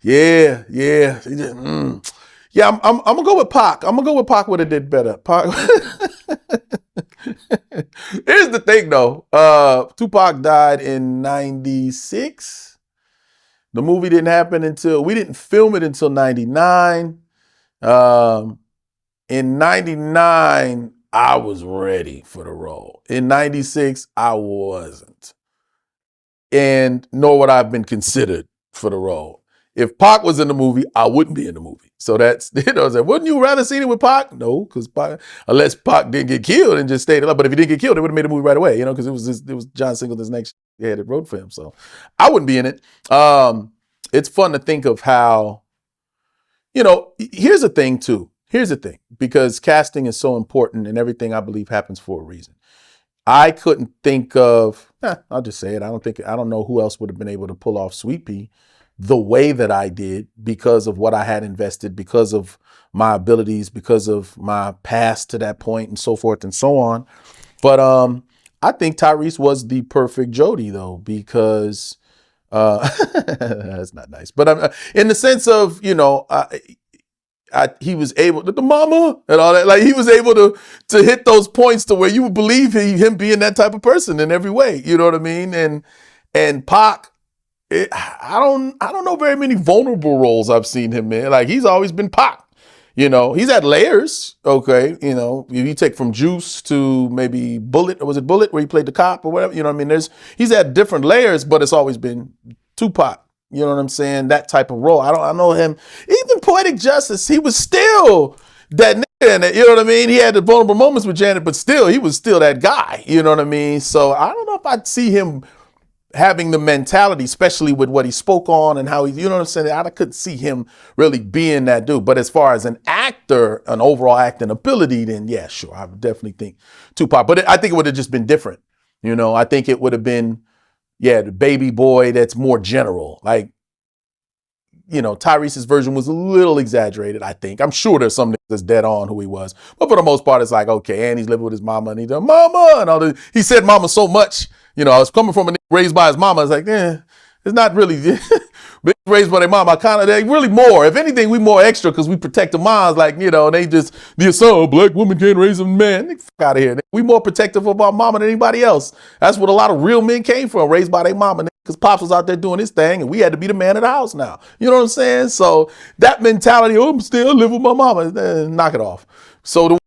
Yeah, yeah. Yeah, I'm gonna go with Pac. I'm gonna go with Pac would have did better. Pac. Here's the thing though. Tupac died in 96. The movie didn't happen until we didn't film it until 99. Um, in 99, I was ready for the role. In 96, I wasn't. And nor would I have been considered for the role. If Pac was in the movie, I wouldn't be in the movie. So that's, wouldn't you rather see it with Pac? No, because unless Pac didn't get killed and just stayed alive. But if he didn't get killed, they would have made a movie right away, because it was John Singleton's next yeah that wrote for him. So I wouldn't be in it. It's fun to think of how, here's the thing too. Here's the thing, because casting is so important and everything I believe happens for a reason. I couldn't think of, I'll just say it. I don't know who else would have been able to pull off Sweet Pea the way that I did because of what I had invested, because of my abilities, because of my past to that point and so forth and so on. But I think Tyrese was the perfect Jody though, because that's not nice. But in the sense of, he was able to the mama and all that. Like he was able to hit those points to where you would believe him being that type of person in every way. You know what I mean? And Pac, I don't know very many vulnerable roles I've seen him in. Like he's always been Pac. He's had layers. Okay, you take from Juice to maybe Bullet, or was it Bullet where he played the cop or whatever? You know what I mean? He's had different layers, but it's always been Tupac. You know what I'm saying? That type of role. I know him. Even Poetic Justice, he was still that nigga in it. You know what I mean? He had the vulnerable moments with Janet, but still, he was still that guy. You know what I mean? So I don't know if I'd see him having the mentality, especially with what he spoke on and how he, you know what I'm saying? I couldn't see him really being that dude. But as far as an actor, an overall acting ability, then yeah, sure. I would definitely think Tupac. But I think it would have just been different. I think it would have been, the baby boy that's more general. Like, Tyrese's version was a little exaggerated, I think. I'm sure there's some that's dead on who he was. But for the most part, it's like, okay, and he's living with his mama and he's like, mama, and all this. He said mama so much. I was coming from a nigga raised by his mama. It's like, it's not really raised by their mama. They really more. If anything, we more extra because we protect the moms. Like, they just, a black woman can't raise a man. Fuck out of here. We more protective of our mama than anybody else. That's what a lot of real men came from, raised by their mama. Because Pops was out there doing his thing and we had to be the man of the house now. You know what I'm saying? So that mentality, I'm still live with my mama, knock it off. So the